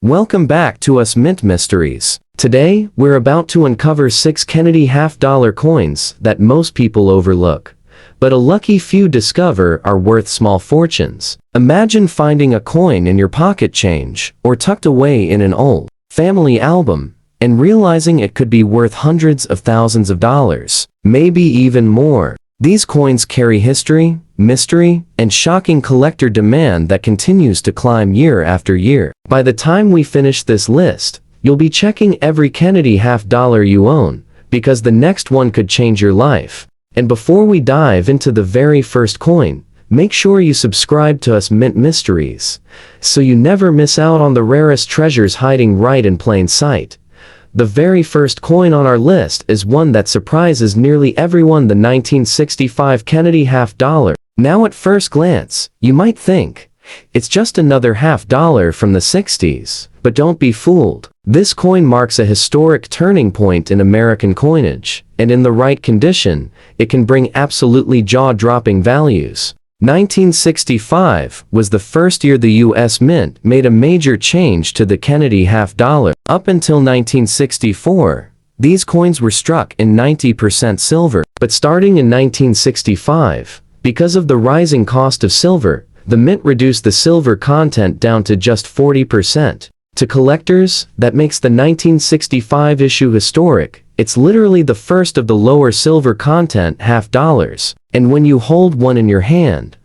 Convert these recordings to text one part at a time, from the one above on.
Welcome back to Us Mint Mysteries. Today, we're about to uncover 6 Kennedy half-dollar coins that most people overlook, but a lucky few discover are worth small fortunes. Imagine finding a coin in your pocket change or tucked away in an old family album and realizing it could be worth hundreds of thousands of dollars, maybe even more. These coins carry history, mystery, and shocking collector demand that continues to climb year after year. By the time we finish this list, you'll be checking every Kennedy half-dollar you own, because the next one could change your life. And before we dive into the very first coin, make sure you subscribe to Us Mint Mysteries, so you never miss out on the rarest treasures hiding right in plain sight. The very first coin on our list is one that surprises nearly everyone: the 1965 Kennedy half-dollar. Now at first glance, you might think, it's just another half-dollar from the 60s, but don't be fooled. This coin marks a historic turning point in American coinage, and in the right condition, it can bring absolutely jaw-dropping values. 1965 was the first year the U.S. Mint made a major change to the Kennedy half-dollar. Up until 1964, these coins were struck in 90% silver. But starting in 1965, because of the rising cost of silver, the Mint reduced the silver content down to just 40%. To collectors, that makes the 1965 issue historic. It's literally the first of the lower silver content half-dollars. And when you hold one in your hand,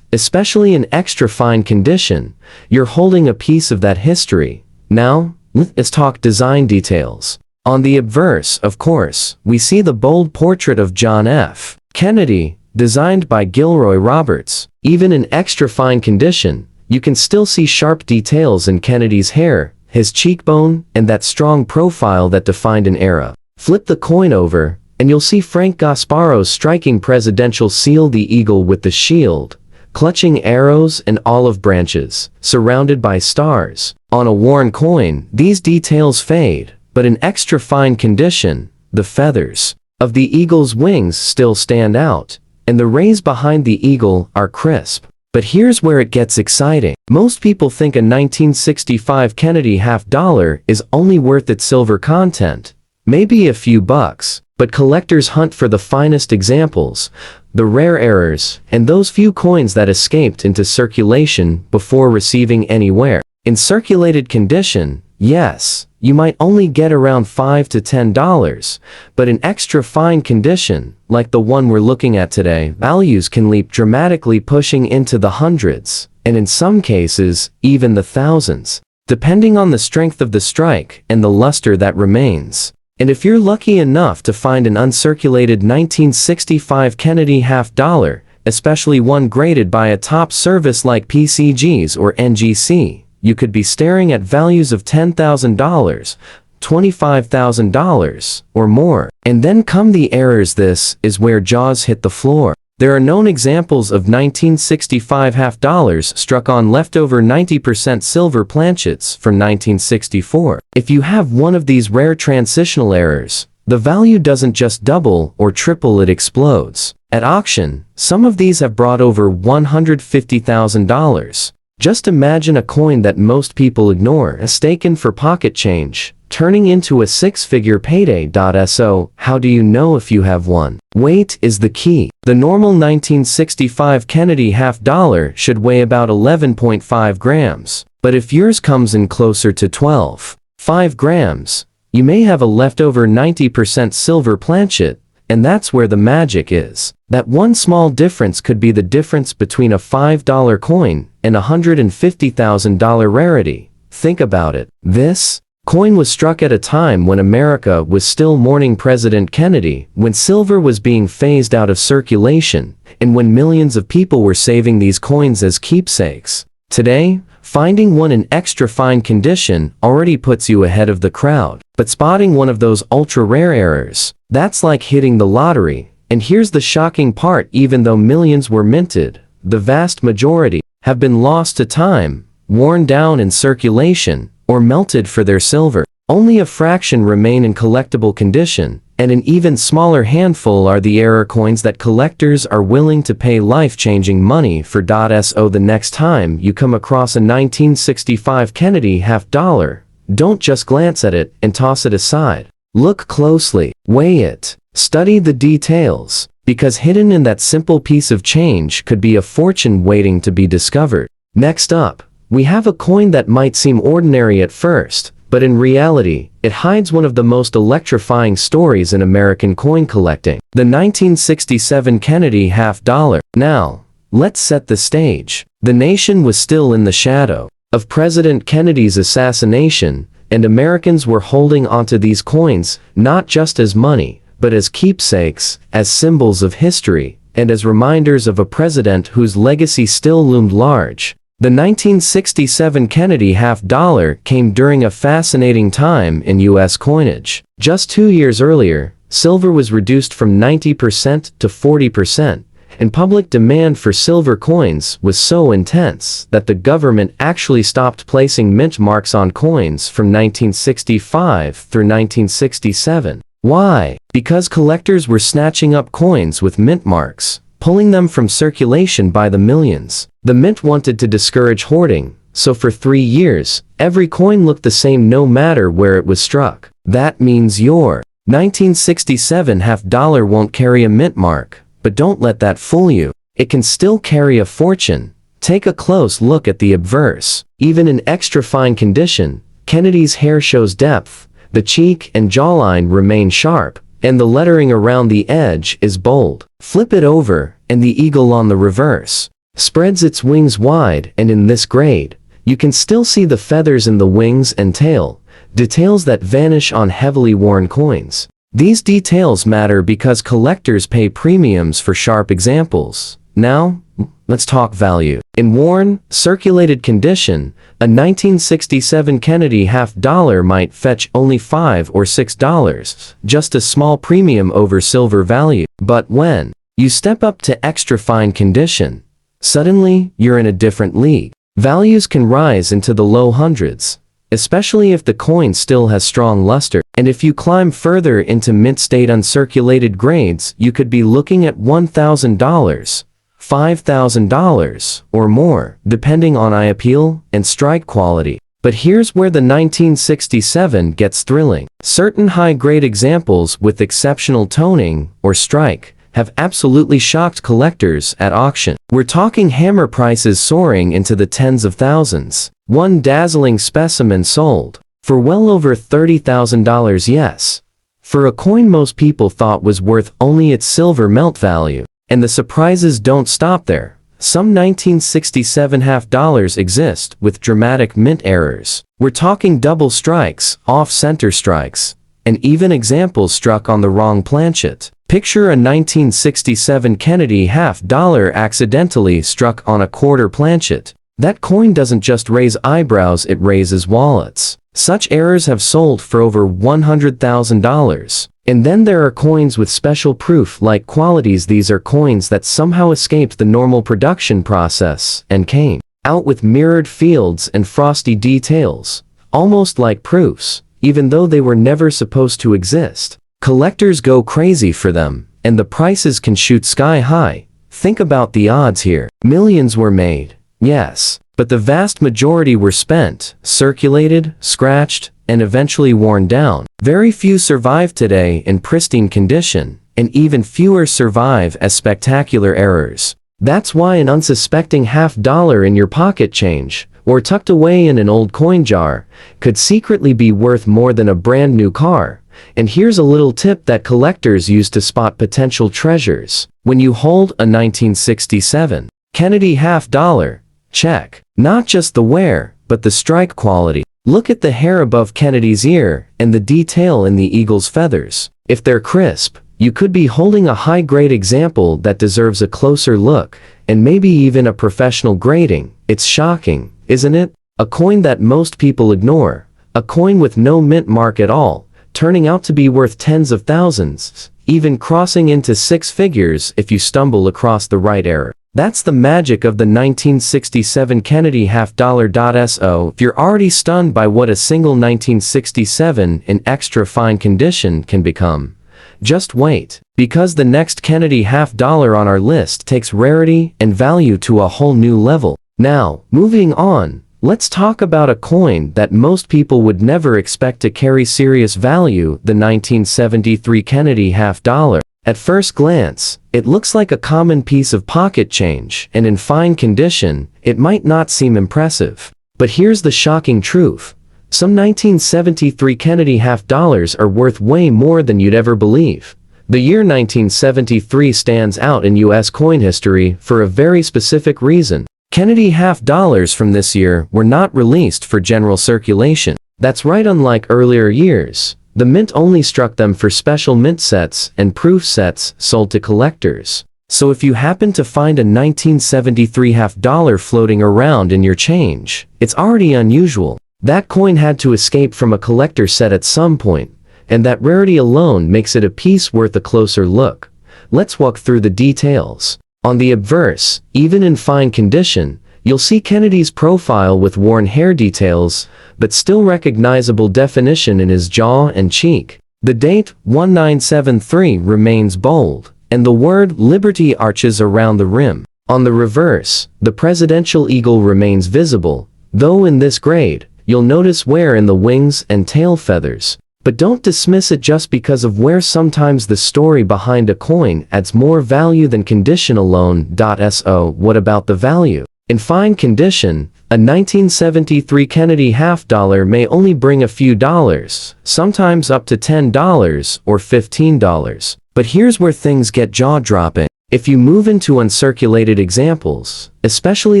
especially in extra fine condition, you're holding a piece of that history. Now, let's talk design details. On the obverse, of course, we see the bold portrait of John F. Kennedy, designed by Gilroy Roberts. Even in extra fine condition, you can still see sharp details in Kennedy's hair, his cheekbone, and that strong profile that defined an era. Flip the coin over, and you'll see Frank Gasparo's striking presidential seal, the eagle with the shield, clutching arrows and olive branches, surrounded by stars. On a worn coin, these details fade, but in extra fine condition, the feathers of the eagle's wings still stand out, and the rays behind the eagle are crisp. But here's where it gets exciting. Most people think a 1965 Kennedy half-dollar is only worth its silver content, maybe a few bucks, but collectors hunt for the finest examples, the rare errors, and those few coins that escaped into circulation before receiving anywhere. In circulated condition, yes, you might only get around $5 to $10, but in extra fine condition, like the one we're looking at today, values can leap dramatically, pushing into the hundreds, and in some cases, even the thousands, depending on the strength of the strike and the luster that remains. And if you're lucky enough to find an uncirculated 1965 Kennedy half-dollar, especially one graded by a top service like PCG's or NGC, you could be staring at values of $10,000, $25,000, or more. And then come the errors. This is where jaws hit the floor. There are known examples of 1965 half-dollars struck on leftover 90% silver planchets from 1964. If you have one of these rare transitional errors, the value doesn't just double or triple, it explodes. At auction, some of these have brought over $150,000. Just imagine a coin that most people ignore, mistaken for pocket change, turning into a six-figure payday. So, how do you know if you have one? Weight is the key. The normal 1965 Kennedy half-dollar should weigh about 11.5 grams, but if yours comes in closer to 12.5 grams, you may have a leftover 90% silver planchet, and that's where the magic is. That one small difference could be the difference between a $5 coin and a $150,000 rarity. Think about it. This coin was struck at a time when America was still mourning President Kennedy, when silver was being phased out of circulation, and when millions of people were saving these coins as keepsakes. Today, finding one in extra fine condition already puts you ahead of the crowd. But spotting one of those ultra-rare errors, that's like hitting the lottery. And here's the shocking part: even though millions were minted, the vast majority have been lost to time, worn down in circulation, or melted for their silver. Only a fraction remain in collectible condition, And an even smaller handful are the error coins that collectors are willing to pay life-changing money for. So the next time you come across a 1965 Kennedy half-dollar, don't just glance at it and toss it aside. Look closely, weigh it, study the details, because hidden in that simple piece of change could be a fortune waiting to be discovered. Next up, we have a coin that might seem ordinary at first, but in reality, it hides one of the most electrifying stories in American coin collecting. The 1967 Kennedy half-dollar. Now, let's set the stage. The nation was still in the shadow of President Kennedy's assassination, and Americans were holding onto these coins not just as money, but as keepsakes, as symbols of history, and as reminders of a president whose legacy still loomed large. The 1967 Kennedy half-dollar came during a fascinating time in U.S. coinage. Just 2 years earlier, silver was reduced from 90% to 40%, and public demand for silver coins was so intense that the government actually stopped placing mint marks on coins from 1965 through 1967. Why? Because collectors were snatching up coins with mint marks, pulling them from circulation by the millions. The mint wanted to discourage hoarding, so for 3 years, every coin looked the same no matter where it was struck. That means your 1967 half-dollar won't carry a mint mark, but don't let that fool you. It can still carry a fortune. Take a close look at the obverse. Even in extra fine condition, Kennedy's hair shows depth, the cheek and jawline remain sharp, and the lettering around the edge is bold. Flip it over, and the eagle on the reverse spreads its wings wide, and in this grade, you can still see the feathers in the wings and tail, details that vanish on heavily worn coins. These details matter because collectors pay premiums for sharp examples. Now, let's talk value. In worn, circulated condition, a 1967 Kennedy half-dollar might fetch only $5 or $6, just a small premium over silver value. But when you step up to extra fine condition, suddenly you're in a different league. Values can rise into the low hundreds, especially if the coin still has strong luster. And if you climb further into mint state uncirculated grades, you could be looking at $1,000, $5,000, or more, depending on eye appeal and strike quality. But here's where the 1967 gets thrilling. Certain high-grade examples with exceptional toning or strike have absolutely shocked collectors at auction. We're talking hammer prices soaring into the tens of thousands. One dazzling specimen sold for well over $30,000, yes, for a coin most people thought was worth only its silver melt value. And the surprises don't stop there. Some 1967 half-dollars exist with dramatic mint errors. We're talking double strikes, off-center strikes, and even examples struck on the wrong planchet. Picture a 1967 Kennedy half-dollar accidentally struck on a quarter planchet. That coin doesn't just raise eyebrows, it raises wallets. Such errors have sold for over $100,000. And then there are coins with special proof-like qualities. These are coins that somehow escaped the normal production process and came out with mirrored fields and frosty details, almost like proofs, even though they were never supposed to exist. Collectors go crazy for them, and the prices can shoot sky high. Think about the odds here. Millions were made, yes, but the vast majority were spent, circulated, scratched, and eventually worn down. Very few survive today in pristine condition, and even fewer survive as spectacular errors. That's why an unsuspecting half-dollar in your pocket change, or tucked away in an old coin jar, could secretly be worth more than a brand new car. And here's a little tip that collectors use to spot potential treasures. When you hold a 1967 Kennedy half-dollar, check not just the wear, but the strike quality. Look at the hair above Kennedy's ear and the detail in the eagle's feathers. If they're crisp, you could be holding a high-grade example that deserves a closer look, and maybe even a professional grading. It's shocking, isn't it? A coin that most people ignore, a coin with no mint mark at all, turning out to be worth tens of thousands, even crossing into six figures if you stumble across the right error. That's the magic of the 1967 Kennedy half-dollar. So if you're already stunned by what a single 1967 in extra fine condition can become, Just wait, because the next Kennedy half-dollar on our list takes rarity and value to a whole new level. Now, moving on, let's talk about a coin that most people would never expect to carry serious value, the 1973 Kennedy half-dollar. At first glance, it looks like a common piece of pocket change, and in fine condition, it might not seem impressive. But here's the shocking truth. Some 1973 Kennedy half-dollars are worth way more than you'd ever believe. The year 1973 stands out in U.S. coin history for a very specific reason. Kennedy half-dollars from this year were not released for general circulation. That's right, unlike earlier years. The mint only struck them for special mint sets and proof sets sold to collectors. So if you happen to find a 1973 half-dollar floating around in your change, it's already unusual. That coin had to escape from a collector set at some point, and that rarity alone makes it a piece worth a closer look. Let's walk through the details. On the obverse, even in fine condition, you'll see Kennedy's profile with worn hair details, but still recognizable definition in his jaw and cheek. The date, 1973, remains bold, and the word Liberty arches around the rim. On the reverse, the presidential eagle remains visible, though in this grade, you'll notice wear in the wings and tail feathers. But don't dismiss it just because of wear. Sometimes the story behind a coin adds more value than condition alone. So what about the value? In fine condition, a 1973 Kennedy half-dollar may only bring a few dollars, sometimes up to $10 or $15. But here's where things get jaw-dropping. If you move into uncirculated examples, especially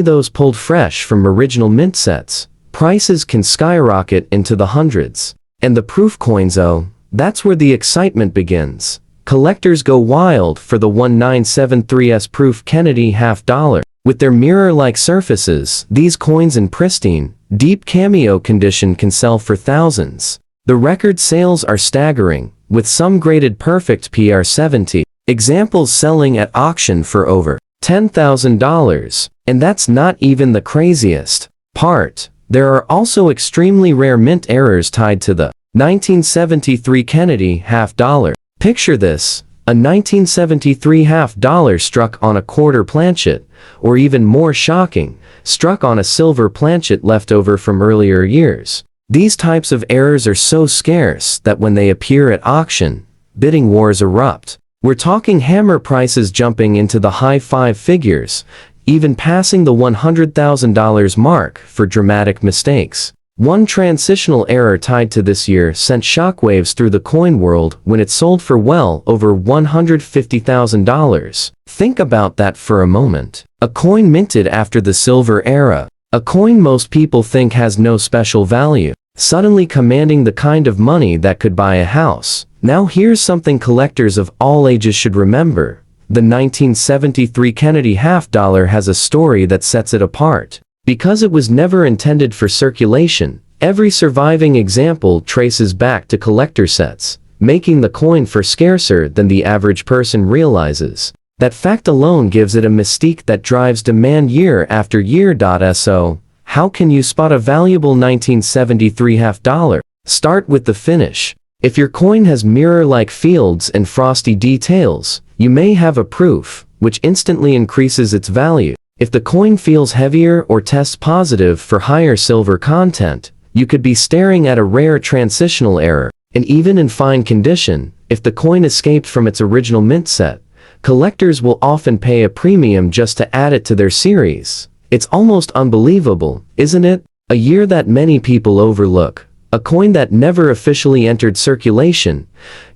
those pulled fresh from original mint sets, prices can skyrocket into the hundreds. And the proof coins, oh, that's where the excitement begins. Collectors go wild for the 1973's proof Kennedy half-dollar. With their mirror-like surfaces, these coins in pristine, deep cameo condition can sell for thousands. The record sales are staggering, with some graded perfect PR70 examples selling at auction for over $10,000. And that's not even the craziest part. There are also extremely rare mint errors tied to the 1973 Kennedy half-dollar. Picture this. A 1973 half-dollar struck on a quarter planchet, or even more shocking, struck on a silver planchet left over from earlier years. These types of errors are so scarce that when they appear at auction, bidding wars erupt. We're talking hammer prices jumping into the high five figures, even passing the $100,000 mark for dramatic mistakes. One transitional error tied to this year sent shockwaves through the coin world when it sold for well over $150,000. Think about that for a moment. A coin minted after the silver era. A coin most people think has no special value, suddenly commanding the kind of money that could buy a house. Now here's something collectors of all ages should remember. The 1973 Kennedy half-dollar has a story that sets it apart. Because it was never intended for circulation, every surviving example traces back to collector sets, making the coin far scarcer than the average person realizes. That fact alone gives it a mystique that drives demand year after year. So, how can you spot a valuable 1973 half-dollar? Start with the finish. If your coin has mirror-like fields and frosty details, you may have a proof, which instantly increases its value. If the coin feels heavier or tests positive for higher silver content, you could be staring at a rare transitional error. And even in fine condition, if the coin escaped from its original mint set, collectors will often pay a premium just to add it to their series. It's almost unbelievable, isn't it? A year that many people overlook. A coin that never officially entered circulation,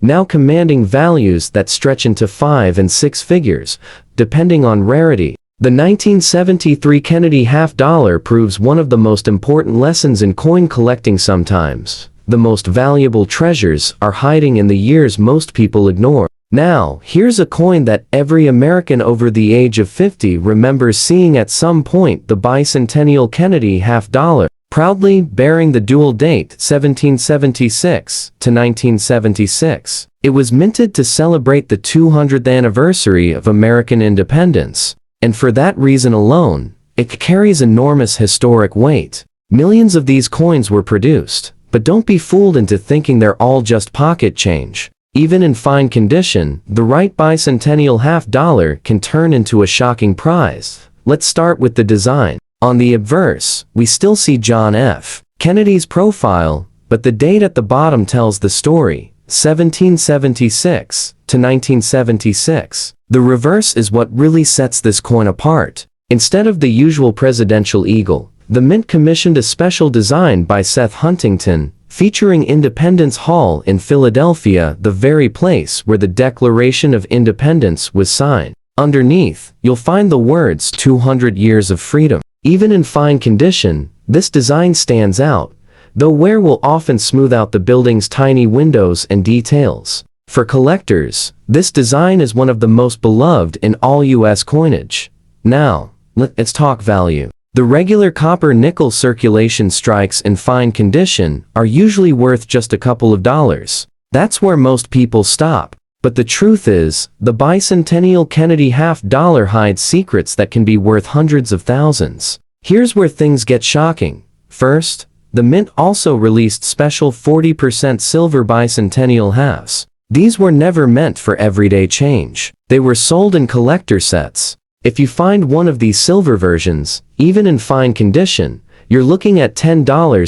now commanding values that stretch into 5 and 6 figures, depending on rarity. The 1973 Kennedy half-dollar proves one of the most important lessons in coin collecting. Sometimes, the most valuable treasures are hiding in the years most people ignore. Now, here's a coin that every American over the age of 50 remembers seeing at some point, the Bicentennial Kennedy half-dollar, proudly bearing the dual date 1776 to 1976. It was minted to celebrate the 200th anniversary of American independence. And for that reason alone, it carries enormous historic weight. Millions of these coins were produced, but don't be fooled into thinking they're all just pocket change. Even in fine condition, the right bicentennial half-dollar can turn into a shocking prize. Let's start with the design. On the obverse, we still see John F. Kennedy's profile, but the date at the bottom tells the story, 1776 to 1976. The reverse is what really sets this coin apart. Instead of the usual presidential eagle, the Mint commissioned a special design by Seth Huntington, featuring Independence Hall in Philadelphia, the very place where the Declaration of Independence was signed. Underneath, you'll find the words 200 Years of Freedom. Even in fine condition, this design stands out, though wear will often smooth out the building's tiny windows and details. For collectors, this design is one of the most beloved in all U.S. coinage. Now, let's talk value. The regular copper-nickel circulation strikes in fine condition are usually worth just a couple of dollars. That's where most people stop. But the truth is, the Bicentennial Kennedy half-dollar hides secrets that can be worth hundreds of thousands. Here's where things get shocking. First, the Mint also released special 40% silver Bicentennial halves. These were never meant for everyday change. They were sold in collector sets. If you find one of these silver versions, even in fine condition, you're looking at $10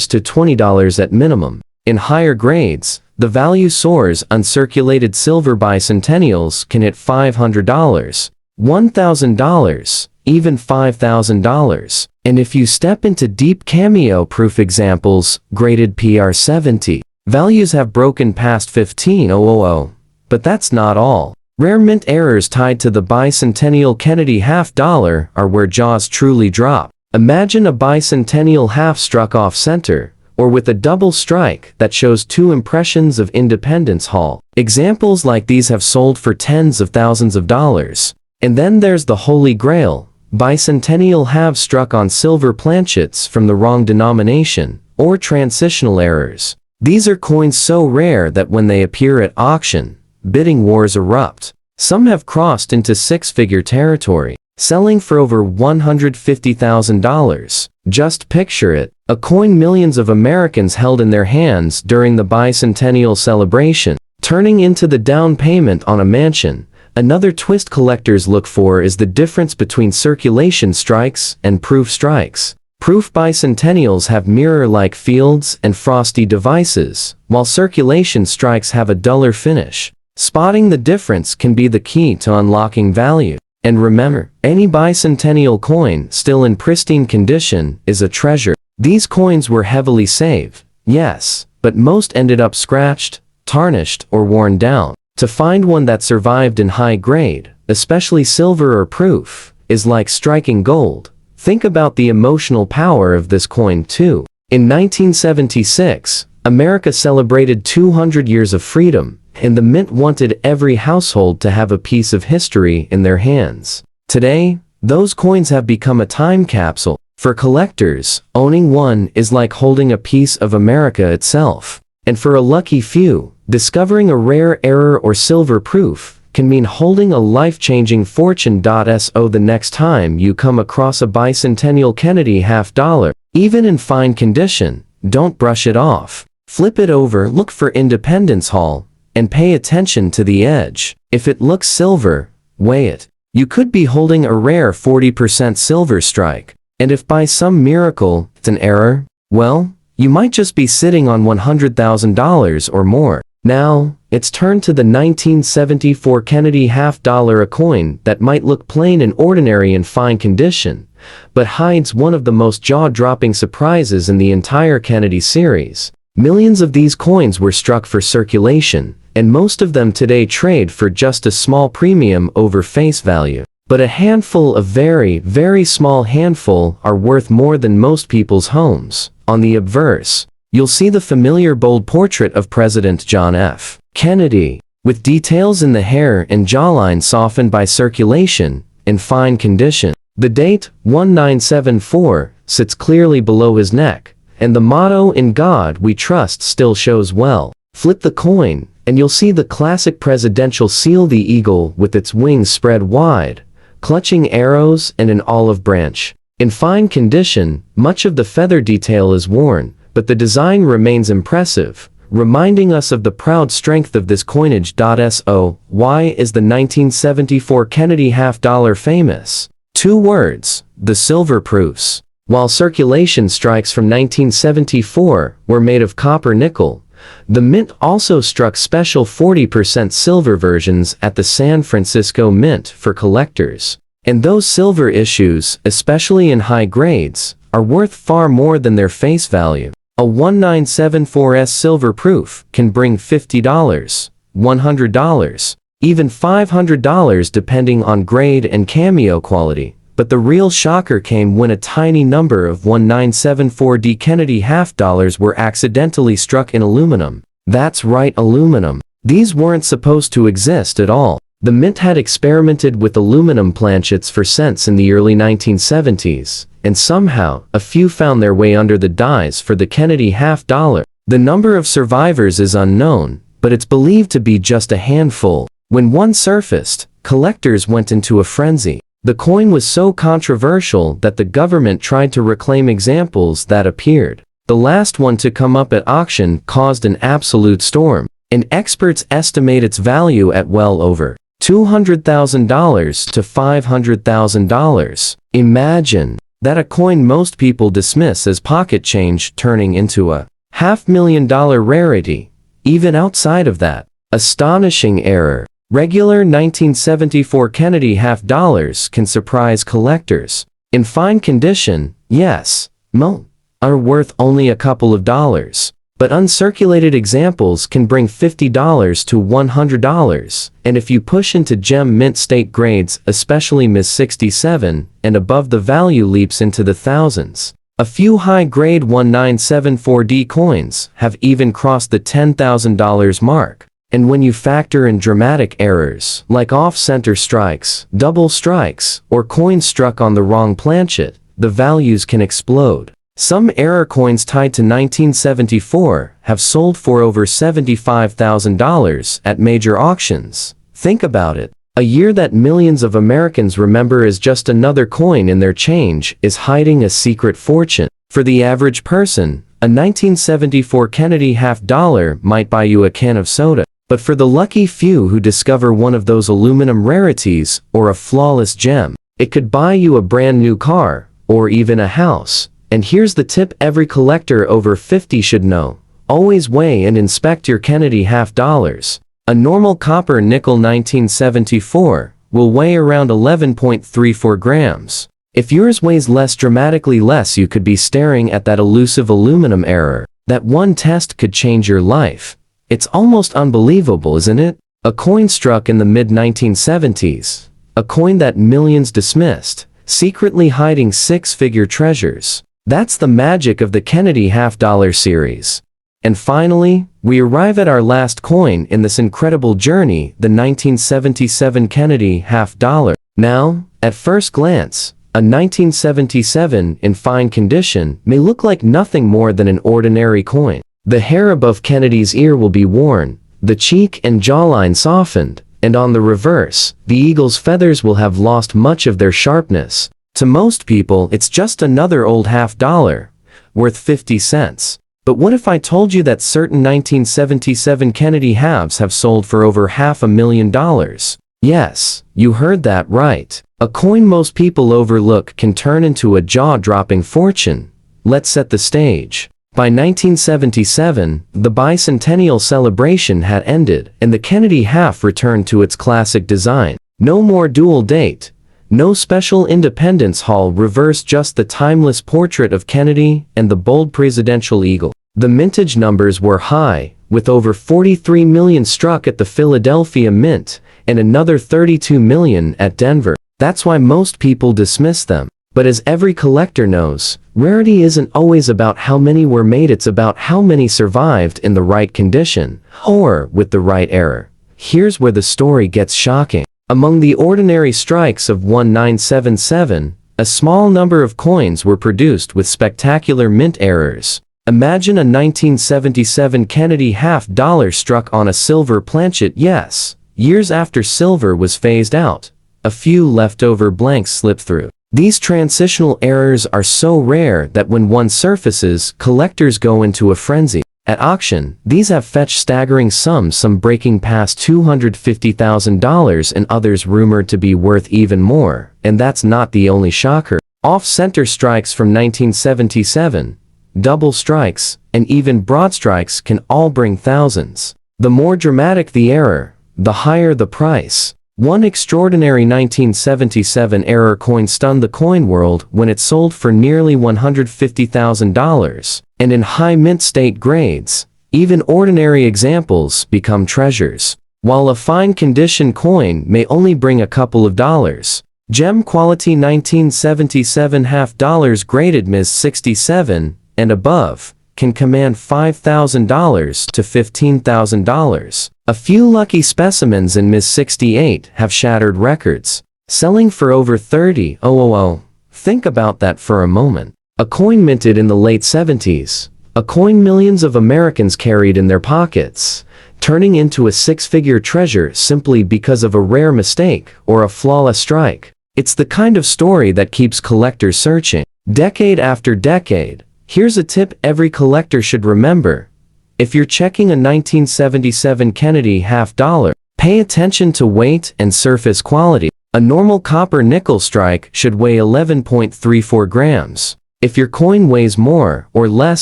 to $20 at minimum. In higher grades, the value soars. Uncirculated silver bicentennials can hit $500, $1,000, even $5,000. And if you step into deep cameo-proof examples, graded PR70, values have broken past $15,000. But that's not all. Rare mint errors tied to the Bicentennial Kennedy half-dollar are where jaws truly drop. Imagine a bicentennial half struck off-center, or with a double strike that shows two impressions of Independence Hall. Examples like these have sold for tens of thousands of dollars. And then there's the Holy Grail, bicentennial halves struck on silver planchets from the wrong denomination, or transitional errors. These are coins so rare that when they appear at auction, bidding wars erupt. Some have crossed into six-figure territory, selling for over $150,000. Just picture it, a coin millions of Americans held in their hands during the bicentennial celebration, turning into the down payment on a mansion. Another twist collectors look for is the difference between circulation strikes and proof strikes. Proof bicentennials have mirror-like fields and frosty devices, while circulation strikes have a duller finish. Spotting the difference can be the key to unlocking value. And remember, any bicentennial coin still in pristine condition is a treasure. These coins were heavily saved, yes, but most ended up scratched, tarnished, or worn down. To find one that survived in high grade, especially silver or proof, is like striking gold. Think about the emotional power of this coin too. In 1976, America celebrated 200 years of freedom, and the Mint wanted every household to have a piece of history in their hands. Today, those coins have become a time capsule. For collectors, owning one is like holding a piece of America itself. And for a lucky few, discovering a rare error or silver proof can mean holding a life-changing fortune. So the next time you come across a bicentennial Kennedy half-dollar, even in fine condition, don't brush it off. Flip it over, look for Independence Hall, and pay attention to the edge. If it looks silver, weigh it. You could be holding a rare 40% silver strike. And if by some miracle it's an error, well, you might just be sitting on $100,000 or more. Now, it's turned to the 1974 Kennedy half-dollar, a coin that might look plain and ordinary in fine condition, but hides one of the most jaw-dropping surprises in the entire Kennedy series. Millions of these coins were struck for circulation, and most of them today trade for just a small premium over face value. But a handful of very, very small handful are worth more than most people's homes. On the obverse, you'll see the familiar bold portrait of President John F. Kennedy, with details in the hair and jawline softened by circulation, in fine condition. The date, 1974, sits clearly below his neck, and the motto, "In God We Trust," still shows well. Flip the coin, and you'll see the classic presidential seal, the eagle with its wings spread wide, clutching arrows and an olive branch. In fine condition, much of the feather detail is worn, but the design remains impressive, reminding us of the proud strength of this coinage. So, why is the 1974 Kennedy half-dollar famous? Two words: the silver proofs. While circulation strikes from 1974 were made of copper-nickel, the Mint also struck special 40% silver versions at the San Francisco Mint for collectors. And those silver issues, especially in high grades, are worth far more than their face value. A 1974's silver proof can bring $50, $100, even $500 depending on grade and cameo quality. But the real shocker came when a tiny number of 1974 Kennedy half-dollars were accidentally struck in aluminum. That's right, aluminum. These weren't supposed to exist at all. The Mint had experimented with aluminum planchets for cents in the early 1970s, and somehow, a few found their way under the dies for the Kennedy half-dollar. The number of survivors is unknown, but it's believed to be just a handful. When one surfaced, collectors went into a frenzy. The coin was so controversial that the government tried to reclaim examples that appeared. The last one to come up at auction caused an absolute storm, and experts estimate its value at well over $200,000 to $500,000. Imagine that, a coin most people dismiss as pocket change turning into a $500,000 rarity. Even outside of that astonishing error, regular 1974 Kennedy half-dollars can surprise collectors. In fine condition, yes, most are worth only a couple of dollars. But uncirculated examples can bring $50 to $100, and if you push into gem mint state grades, especially Ms. 67 and above, the value leaps into the thousands. A few high-grade 1974 coins have even crossed the $10,000 mark. And when you factor in dramatic errors, like off-center strikes, double strikes, or coins struck on the wrong planchet, the values can explode. Some error coins tied to 1974 have sold for over $75,000 at major auctions. Think about it. A year that millions of Americans remember as just another coin in their change is hiding a secret fortune. For the average person, a 1974 Kennedy half-dollar might buy you a can of soda. But for the lucky few who discover one of those aluminum rarities or a flawless gem, it could buy you a brand new car or even a house. And here's the tip every collector over 50 should know: always weigh and inspect your Kennedy half-dollars. A normal copper nickel 1974 will weigh around 11.34 grams. If yours weighs dramatically less, you could be staring at that elusive aluminum error. That one test could change your life. It's almost unbelievable, isn't it? A coin struck in the mid-1970s. A coin that millions dismissed, secretly hiding six-figure treasures. That's the magic of the Kennedy half-dollar series. And finally, we arrive at our last coin in this incredible journey, the 1977 Kennedy half-dollar. Now, at first glance, a 1977 in fine condition may look like nothing more than an ordinary coin. The hair above Kennedy's ear will be worn, the cheek and jawline softened, and on the reverse, the eagle's feathers will have lost much of their sharpness. To most people, it's just another old half-dollar, worth 50 cents. But what if I told you that certain 1977 Kennedy halves have sold for over $500,000? Yes, you heard that right. A coin most people overlook can turn into a jaw-dropping fortune. Let's set the stage. By 1977, the Bicentennial celebration had ended, and the Kennedy half returned to its classic design. No more dual date. No special Independence Hall reverse, just the timeless portrait of Kennedy and the bold presidential eagle. The mintage numbers were high, with over 43 million struck at the Philadelphia Mint, and another 32 million at Denver. That's why most people dismiss them. But as every collector knows, rarity isn't always about how many were made, it's about how many survived in the right condition, or with the right error. Here's where the story gets shocking. Among the ordinary strikes of 1977, a small number of coins were produced with spectacular mint errors. Imagine a 1977 Kennedy half-dollar struck on a silver planchet. Yes, years after silver was phased out, a few leftover blanks slipped through. These transitional errors are so rare that when one surfaces, collectors go into a frenzy. At auction, these have fetched staggering sums, some breaking past $250,000 and others rumored to be worth even more, and that's not the only shocker. Off-center strikes from 1977, double strikes, and even broad strikes can all bring thousands. The more dramatic the error, the higher the price. One extraordinary 1977 error coin stunned the coin world when it sold for nearly $150,000, and in high mint state grades, even ordinary examples become treasures. While a fine condition coin may only bring a couple of dollars, gem quality 1977 half dollars graded Ms. 67 and above can command $5,000 to $15,000. A few lucky specimens in Ms. 68 have shattered records, selling for over $30,000. Think about that for a moment. A coin minted in the late 70s, a coin millions of Americans carried in their pockets, turning into a six-figure treasure simply because of a rare mistake or a flawless strike. It's the kind of story that keeps collectors searching. Decade after decade, here's a tip every collector should remember. If you're checking a 1977 Kennedy half dollar, pay attention to weight and surface quality. A normal copper nickel strike should weigh 11.34 grams. If your coin weighs more or less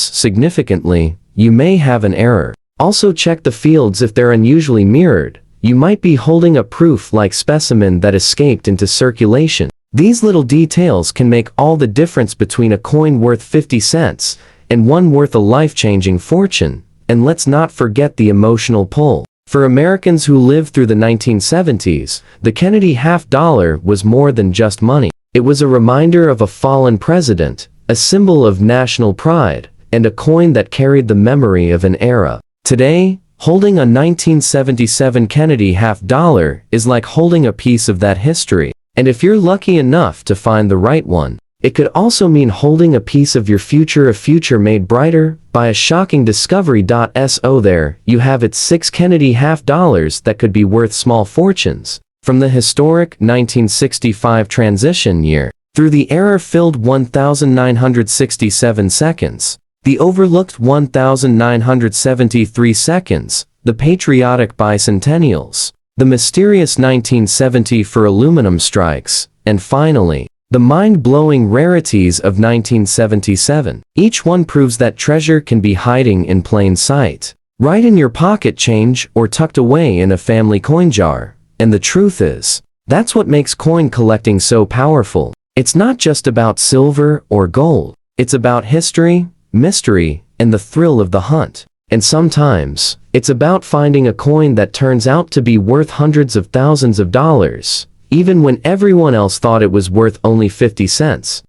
significantly, you may have an error. Also check the fields if they're unusually mirrored. You might be holding a proof-like specimen that escaped into circulation. These little details can make all the difference between a coin worth 50 cents and one worth a life-changing fortune. And let's not forget the emotional pull. For Americans who lived through the 1970s, the Kennedy half dollar was more than just money. It was a reminder of a fallen president, a symbol of national pride, and a coin that carried the memory of an era. Today, holding a 1977 Kennedy half dollar is like holding a piece of that history. And if you're lucky enough to find the right one, it could also mean holding a piece of your future, a future made brighter by a shocking discovery. So there you have it, 6 Kennedy half dollars that could be worth small fortunes. From the historic 1965 transition year, through the error-filled 1,967 seconds, the overlooked 1,973 seconds, the patriotic bicentennials, the mysterious 1970 for aluminum strikes, and finally, the mind-blowing rarities of 1977. Each one proves that treasure can be hiding in plain sight, right in your pocket change or tucked away in a family coin jar. And the truth is, that's what makes coin collecting so powerful. It's not just about silver or gold. It's about history, mystery, and the thrill of the hunt. And sometimes, it's about finding a coin that turns out to be worth hundreds of thousands of dollars, even when everyone else thought it was worth only 50 cents.